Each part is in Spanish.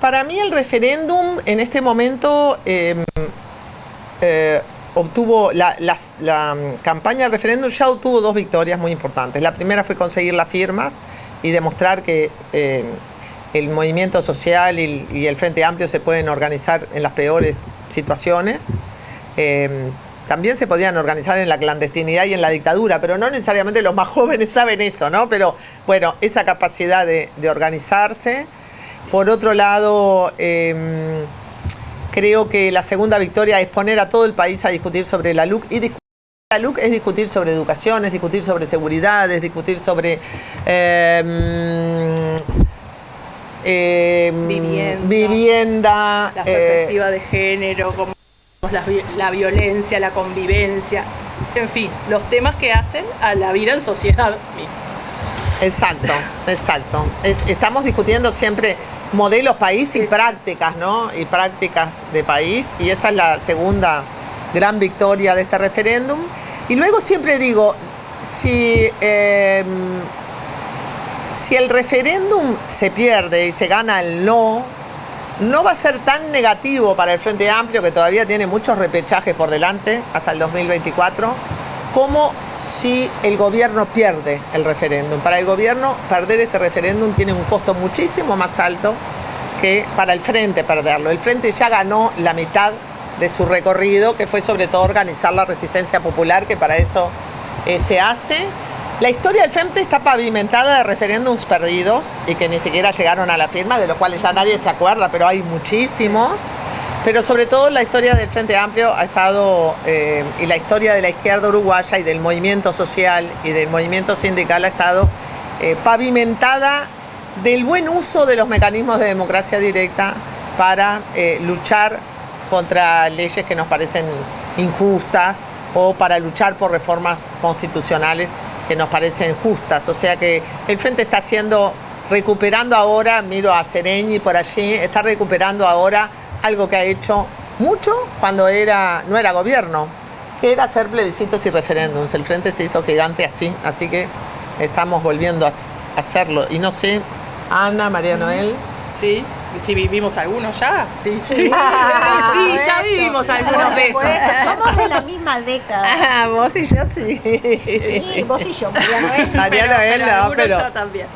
para mí el referéndum en este momento obtuvo, la campaña del referéndum ya obtuvo dos victorias muy importantes. La primera fue conseguir las firmas y demostrar que el movimiento social y el Frente Amplio se pueden organizar en las peores situaciones. También se podían organizar en la clandestinidad y en la dictadura, pero no necesariamente los más jóvenes saben eso, ¿no? Pero bueno, esa capacidad de organizarse. Por otro lado, creo que la segunda victoria es poner a todo el país a discutir sobre la LUC. Y discutir la LUC es discutir sobre educación, es discutir sobre seguridad, es discutir sobre vivienda, la perspectiva de género, como la violencia, la convivencia, en fin, los temas que hacen a la vida en sociedad misma. Exacto, exacto. Estamos discutiendo siempre modelos país y prácticas, ¿no? Y prácticas de país, y esa es la segunda gran victoria de este referéndum. Y luego siempre digo, si el referéndum se pierde y se gana el no va a ser tan negativo para el Frente Amplio, que todavía tiene muchos repechajes por delante hasta el 2024, como si el gobierno pierde el referéndum. Para el gobierno, perder este referéndum tiene un costo muchísimo más alto que para el Frente perderlo. El Frente ya ganó la mitad de su recorrido, que fue sobre todo organizar la resistencia popular, que para eso se hace. La historia del Frente está pavimentada de referéndums perdidos y que ni siquiera llegaron a la firma, de los cuales ya nadie se acuerda, pero hay muchísimos. Pero sobre todo la historia del Frente Amplio ha estado, y la historia de la izquierda uruguaya y del movimiento social y del movimiento sindical ha estado pavimentada del buen uso de los mecanismos de democracia directa para luchar contra leyes que nos parecen injustas o para luchar por reformas constitucionales que nos parecen justas. O sea que el Frente está recuperando ahora, miro a Sereñi por allí, está recuperando ahora algo que ha hecho mucho cuando no era gobierno, que era hacer plebiscitos y referéndums. El Frente se hizo gigante así que estamos volviendo a hacerlo. Y no sé, Ana, María Noel. Sí, si vivimos algunos ya. Sí, sí, ya vivimos algunos de esos. Somos de la misma década. Vos y yo sí. Sí, vos y yo, María Noel. María Noel no, pero yo también.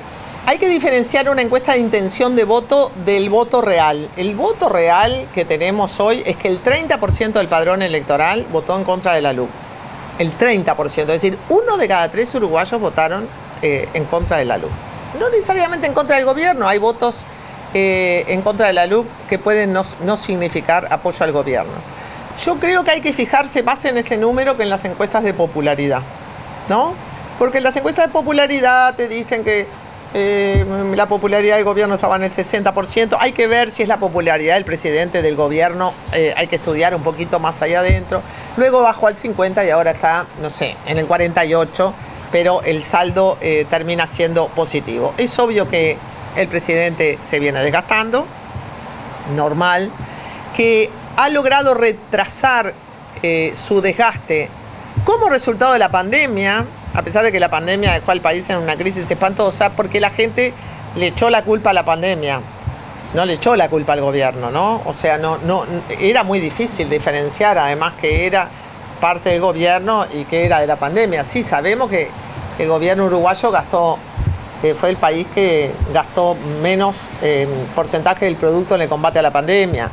Hay que diferenciar una encuesta de intención de voto del voto real. El voto real que tenemos hoy es que el 30% del padrón electoral votó en contra de la LUC. El 30%, es decir, 1 de cada 3 uruguayos votaron en contra de la LUC. No necesariamente en contra del gobierno, hay votos en contra de la LUC que pueden no significar apoyo al gobierno. Yo creo que hay que fijarse más en ese número que en las encuestas de popularidad, ¿no? Porque en las encuestas de popularidad te dicen que la popularidad del gobierno estaba en el 60%. Hay que ver si es la popularidad del presidente del gobierno, hay que estudiar un poquito más allá adentro. Luego bajó al 50% y ahora está, no sé, en el 48%, pero el saldo termina siendo positivo. Es obvio que el presidente se viene desgastando, normal, que ha logrado retrasar su desgaste como resultado de la pandemia, a pesar de que la pandemia dejó al país en una crisis espantosa, porque la gente le echó la culpa a la pandemia, no le echó la culpa al gobierno, ¿no? O sea, no era muy difícil diferenciar, además, que era parte del gobierno y que era de la pandemia. Sí, sabemos que el gobierno uruguayo fue el país que gastó menos porcentaje del producto en el combate a la pandemia,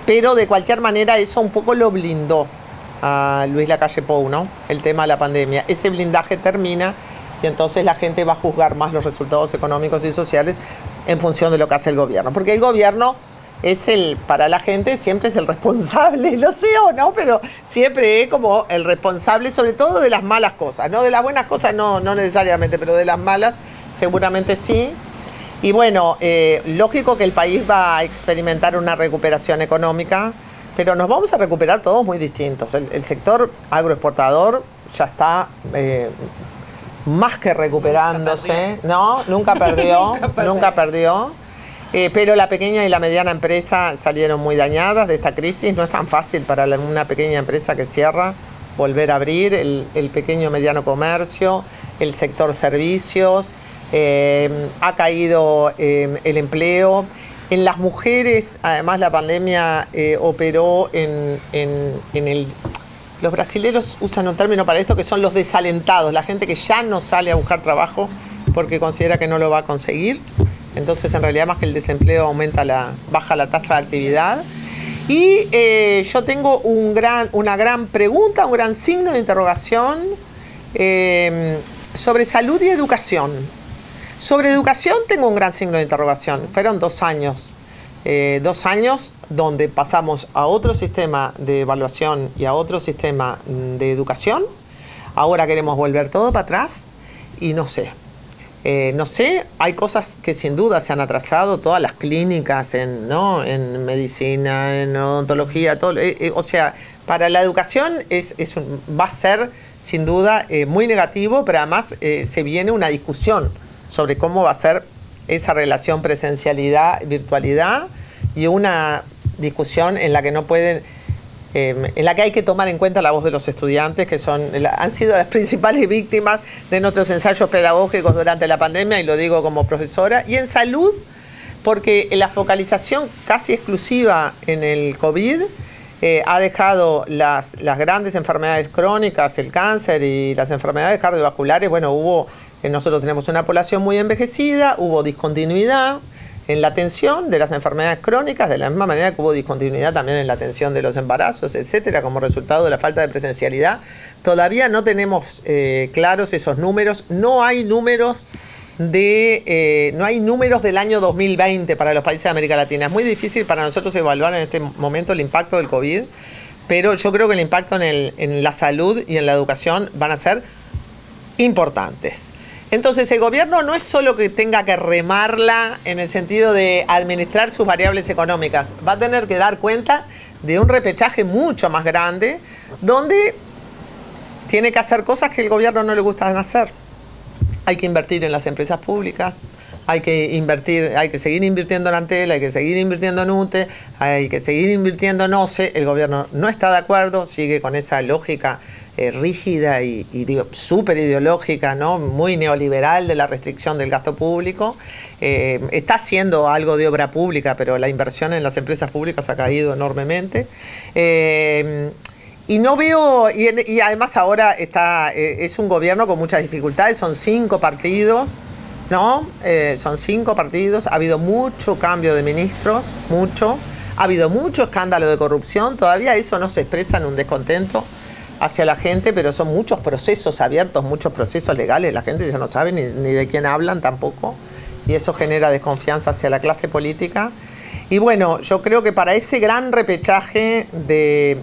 pero de cualquier manera eso un poco lo blindó a Luis Lacalle Pou, ¿no? El tema de la pandemia. Ese blindaje termina y entonces la gente va a juzgar más los resultados económicos y sociales en función de lo que hace el gobierno. Porque el gobierno para la gente siempre es el responsable, lo sé o no, pero siempre es como el responsable, sobre todo de las malas cosas, ¿no? De las buenas cosas no necesariamente, pero de las malas seguramente sí. Y bueno, lógico que el país va a experimentar una recuperación económica, pero nos vamos a recuperar todos muy distintos. El sector agroexportador ya está más que recuperándose, ¿no? Nunca perdió. Pero la pequeña y la mediana empresa salieron muy dañadas de esta crisis. No es tan fácil para una pequeña empresa que cierra volver a abrir. El pequeño y mediano comercio, el sector servicios, ha caído el empleo. En las mujeres, además la pandemia operó en el... Los brasileros usan un término para esto que son los desalentados, la gente que ya no sale a buscar trabajo porque considera que no lo va a conseguir. Entonces, en realidad, más que el desempleo baja la tasa de actividad. Y yo tengo una gran pregunta, un gran signo de interrogación sobre salud y educación. Sobre educación tengo un gran signo de interrogación. Fueron 2 años. 2 años donde pasamos a otro sistema de evaluación y a otro sistema de educación. Ahora queremos volver todo para atrás y no sé. No sé, hay cosas que sin duda se han atrasado, todas las clínicas en medicina, en odontología, todo. O sea, para la educación va a ser sin duda muy negativo, pero además se viene una discusión sobre cómo va a ser esa relación presencialidad-virtualidad y una discusión en la que no pueden... en la que hay que tomar en cuenta la voz de los estudiantes, que han sido las principales víctimas de nuestros ensayos pedagógicos durante la pandemia, y lo digo como profesora. Y en salud, porque la focalización casi exclusiva en el COVID ha dejado las grandes enfermedades crónicas, el cáncer y las enfermedades cardiovasculares. Bueno, nosotros tenemos una población muy envejecida, hubo discontinuidad en la atención de las enfermedades crónicas, de la misma manera que hubo discontinuidad también en la atención de los embarazos, etcétera, como resultado de la falta de presencialidad. Todavía no tenemos claros esos números. No hay números del año 2020 para los países de América Latina. Es muy difícil para nosotros evaluar en este momento el impacto del COVID, pero yo creo que el impacto en la salud y en la educación van a ser importantes. Entonces, el gobierno no es solo que tenga que remarla en el sentido de administrar sus variables económicas, va a tener que dar cuenta de un repechaje mucho más grande, donde tiene que hacer cosas que el gobierno no le gusta hacer. Hay que invertir en las empresas públicas, hay que seguir invirtiendo en Antel, hay que seguir invirtiendo en UTE, hay que seguir invirtiendo en OCE. El gobierno no está de acuerdo, sigue con esa lógica rígida y súper ideológica, ¿no? Muy neoliberal de la restricción del gasto público. Está haciendo algo de obra pública, pero la inversión en las empresas públicas ha caído enormemente. Y no veo, y además ahora es un gobierno con muchas dificultades, son 5 partidos, ¿no? Son 5 partidos, ha habido mucho cambio de ministros, ha habido mucho escándalo de corrupción, todavía eso no se expresa en un descontento hacia la gente, pero son muchos procesos abiertos, muchos procesos legales, la gente ya no sabe ni de quién hablan tampoco, y eso genera desconfianza hacia la clase política. Y bueno, yo creo que para ese gran repechaje de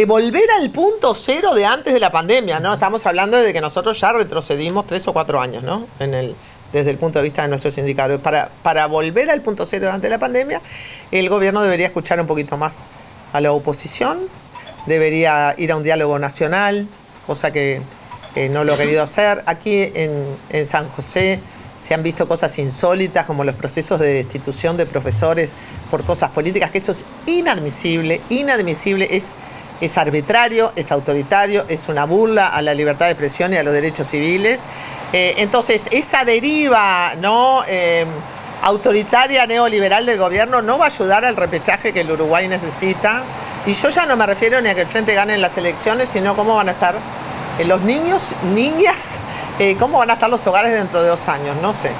volver al punto cero de antes de la pandemia, ¿no? Estamos hablando de que nosotros ya retrocedimos 3 o 4 años, ¿no? Desde el punto de vista de nuestros indicadores. Para volver al punto cero de antes de la pandemia, el gobierno debería escuchar un poquito más a la oposición, debería ir a un diálogo nacional, cosa que no lo ha querido hacer. Aquí en San José se han visto cosas insólitas como los procesos de destitución de profesores por cosas políticas, que eso es inadmisible, es arbitrario, es autoritario, es una burla a la libertad de expresión y a los derechos civiles. Entonces, esa deriva, ¿no? Autoritaria, neoliberal del gobierno no va a ayudar al repechaje que el Uruguay necesita. Y yo ya no me refiero ni a que el Frente gane en las elecciones, sino cómo van a estar los niños, niñas, cómo van a estar los hogares dentro de 2 años, no sé.